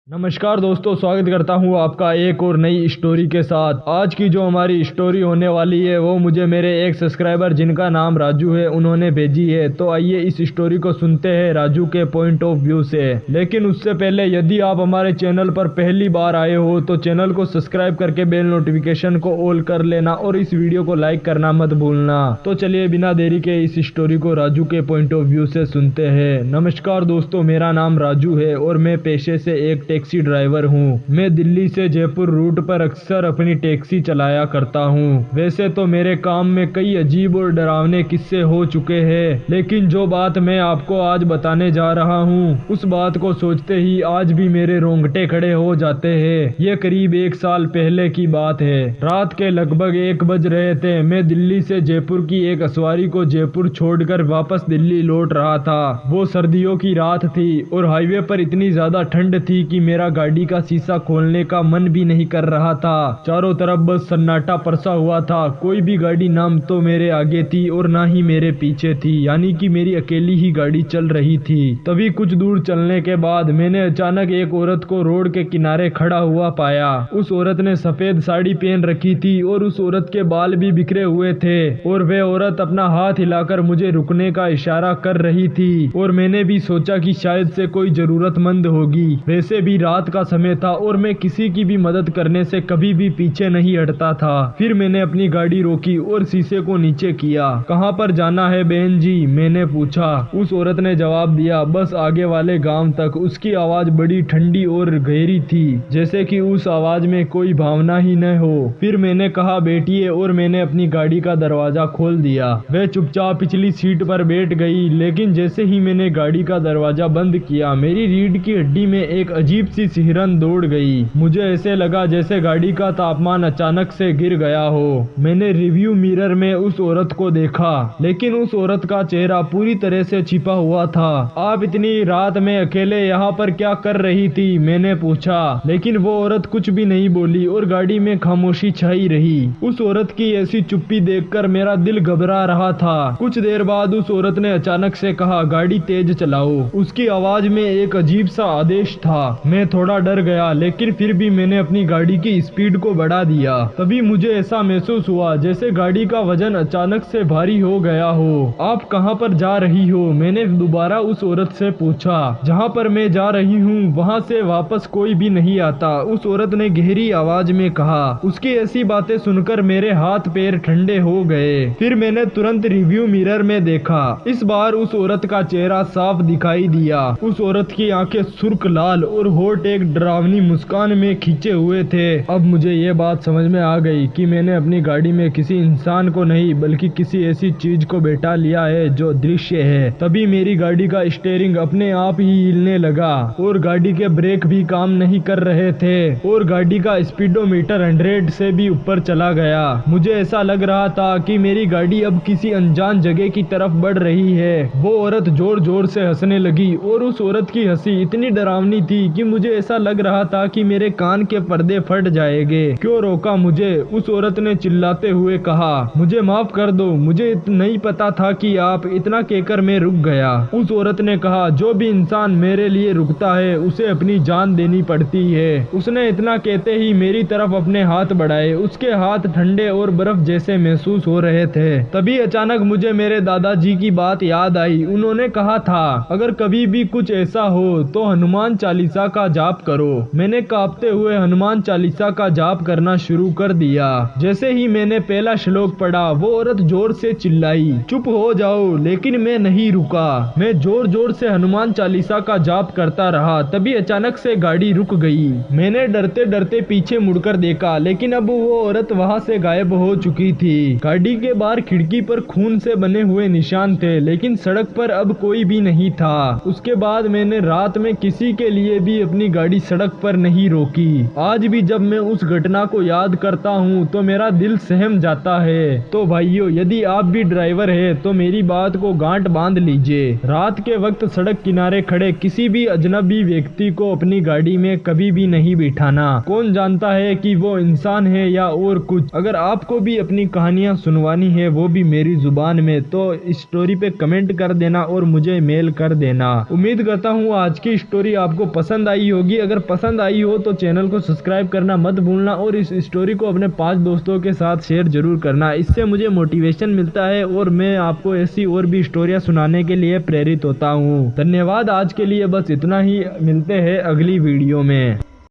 नमस्कार दोस्तों, स्वागत करता हूं आपका एक और नई स्टोरी के साथ। आज की जो हमारी स्टोरी होने वाली है वो मुझे मेरे एक सब्सक्राइबर जिनका नाम राजू है उन्होंने भेजी है। तो आइए इस स्टोरी को सुनते हैं राजू के पॉइंट ऑफ व्यू से। लेकिन उससे पहले यदि आप हमारे चैनल पर पहली बार आए हो तो चैनल को सब्सक्राइब करके बेल नोटिफिकेशन को ऑल कर लेना और इस वीडियो को लाइक करना मत भूलना। तो चलिए बिना देरी के इस स्टोरी को राजू के पॉइंट ऑफ व्यू से सुनते हैं। नमस्कार दोस्तों, मेरा नाम राजू है और मैं पेशे से एक टैक्सी ड्राइवर हूँ। मैं दिल्ली से जयपुर रूट पर अक्सर अपनी टैक्सी चलाया करता हूँ। वैसे तो मेरे काम में कई अजीब और डरावने किस्से हो चुके हैं, लेकिन जो बात मैं आपको आज बताने जा रहा हूँ उस बात को सोचते ही आज भी मेरे रोंगटे खड़े हो जाते हैं। ये करीब 1 साल पहले की बात है। रात के लगभग 1 बज रहे थे। मैं दिल्ली से जयपुर की एक सवारी को जयपुर छोड़कर वापस दिल्ली लौट रहा था। वो सर्दियों की रात थी और हाईवे पर इतनी ज्यादा ठंड थी कि मेरा गाड़ी का शीशा खोलने का मन भी नहीं कर रहा था। चारों तरफ बस सन्नाटा परसा हुआ था। कोई भी गाड़ी ना तो मेरे आगे थी और ना ही मेरे पीछे थी, यानी कि मेरी अकेली ही गाड़ी चल रही थी। तभी कुछ दूर चलने के बाद मैंने अचानक एक औरत को रोड के किनारे खड़ा हुआ पाया। उस औरत ने सफेद साड़ी पहन रखी थी और उस औरत के बाल भी बिखरे हुए थे और वह औरत अपना हाथ हिलाकर मुझे रुकने का इशारा कर रही थी। और मैंने भी सोचा कि शायद से कोई जरूरतमंद होगी। वैसे भी रात का समय था और मैं किसी की भी मदद करने से कभी भी पीछे नहीं हटता था। फिर मैंने अपनी गाड़ी रोकी और शीशे को नीचे किया। कहाँ पर जाना है बहन जी, मैंने पूछा। उस औरत ने जवाब दिया, बस आगे वाले गांव तक। उसकी आवाज बड़ी ठंडी और गहरी थी, जैसे कि उस आवाज में कोई भावना ही न हो। फिर मैंने कहा बैठिए और मैंने अपनी गाड़ी का दरवाजा खोल दिया। वह चुपचाप पिछली सीट पर बैठ गई, लेकिन जैसे ही मैंने गाड़ी का दरवाजा बंद किया मेरी रीढ़ की हड्डी में एक अजीब सी सिहरन दौड़ गई। मुझे ऐसे लगा जैसे गाड़ी का तापमान अचानक से गिर गया हो। मैंने रिव्यू मिरर में उस औरत को देखा, लेकिन उस औरत का चेहरा पूरी तरह से छिपा हुआ था। आप इतनी रात में अकेले यहाँ पर क्या कर रही थी, मैंने पूछा। लेकिन वो औरत कुछ भी नहीं बोली और गाड़ी में खामोशी छाई रही। उस औरत की ऐसी चुप्पी देखकर मेरा दिल घबरा रहा था। कुछ देर बाद उस औरत ने अचानक से कहा, गाड़ी तेज चलाओ। उसकी आवाज में एक अजीब सा आदेश था। मैं थोड़ा डर गया, लेकिन फिर भी मैंने अपनी गाड़ी की स्पीड को बढ़ा दिया। तभी मुझे ऐसा महसूस हुआ जैसे गाड़ी का वजन अचानक से भारी हो गया हो। आप कहाँ पर जा रही हो, मैंने दोबारा उस औरत से पूछा। जहाँ पर मैं जा रही हूँ वहाँ से वापस कोई भी नहीं आता, उस औरत ने गहरी आवाज में कहा। उसकी ऐसी बातें सुनकर मेरे हाथ पैर ठंडे हो गए। फिर मैंने तुरंत रिव्यू मिरर में देखा। इस बार उस औरत का चेहरा साफ दिखाई दिया। उस औरत की आंखें सुर्ख लाल और होठ एक डरावनी मुस्कान में खींचे हुए थे। अब मुझे ये बात समझ में आ गई कि मैंने अपनी गाड़ी में किसी इंसान को नहीं बल्कि किसी ऐसी चीज को बैठा लिया है जो दृश्य है। तभी मेरी गाड़ी का स्टीयरिंग अपने आप ही हिलने लगा और गाड़ी के ब्रेक भी काम नहीं कर रहे थे और गाड़ी का स्पीडोमीटर 100 से भी ऊपर चला गया। मुझे ऐसा लग रहा था कि मेरी गाड़ी अब किसी अनजान जगह की तरफ बढ़ रही है। वो औरत जोर जोर से हंसने लगी और उस औरत की हंसी इतनी डरावनी थी कि मुझे ऐसा लग रहा था कि मेरे कान के पर्दे फट जाएंगे। क्यों रोका मुझे, उस औरत ने चिल्लाते हुए कहा। मुझे माफ कर दो, मुझे नहीं पता था कि आप, इतना कहकर मैं रुक गया। उस औरत ने कहा, जो भी इंसान मेरे लिए रुकता है उसे अपनी जान देनी पड़ती है। उसने इतना कहते ही मेरी तरफ अपने हाथ बढ़ाए। उसके हाथ ठंडे और बर्फ जैसे महसूस हो रहे थे। तभी अचानक मुझे मेरे दादाजी की बात याद आई। उन्होंने कहा था, अगर कभी भी कुछ ऐसा हो तो हनुमान चालीसा का जाप करो। मैंने कांपते हुए हनुमान चालीसा का जाप करना शुरू कर दिया। जैसे ही मैंने पहला श्लोक पढ़ा वो औरत जोर से चिल्लाई, चुप हो जाओ, लेकिन मैं नहीं रुका। मैं जोर जोर से हनुमान चालीसा का जाप करता रहा। तभी अचानक से गाड़ी रुक गई। मैंने डरते डरते पीछे मुड़कर देखा, लेकिन अब वो औरत वहाँ से गायब हो चुकी थी। गाड़ी के बाहर खिड़की पर खून से बने हुए निशान थे, लेकिन सड़क पर अब कोई भी नहीं था। उसके बाद मैंने रात में किसी के लिए भी अपनी गाड़ी सड़क पर नहीं रोकी। आज भी जब मैं उस घटना को याद करता हूँ तो मेरा दिल सहम जाता है। तो भाइयों, यदि आप भी ड्राइवर है तो मेरी बात को गांठ बांध लीजिए। रात के वक्त सड़क किनारे खड़े किसी भी अजनबी व्यक्ति को अपनी गाड़ी में कभी भी नहीं बिठाना। कौन जानता है कि वो इंसान है या और कुछ। अगर आपको भी अपनी कहानियाँ सुनवानी है, वो भी मेरी जुबान में, तो इस स्टोरी पे कमेंट कर देना और मुझे मेल कर देना। उम्मीद करता हूँ आज की स्टोरी आपको पसंद आई आई होगी। अगर पसंद आई हो तो चैनल को सब्सक्राइब करना मत भूलना और इस स्टोरी को अपने 5 दोस्तों के साथ शेयर जरूर करना। इससे मुझे मोटिवेशन मिलता है और मैं आपको ऐसी और भी स्टोरियां सुनाने के लिए प्रेरित होता हूँ। धन्यवाद। आज के लिए बस इतना ही, मिलते हैं अगली वीडियो में।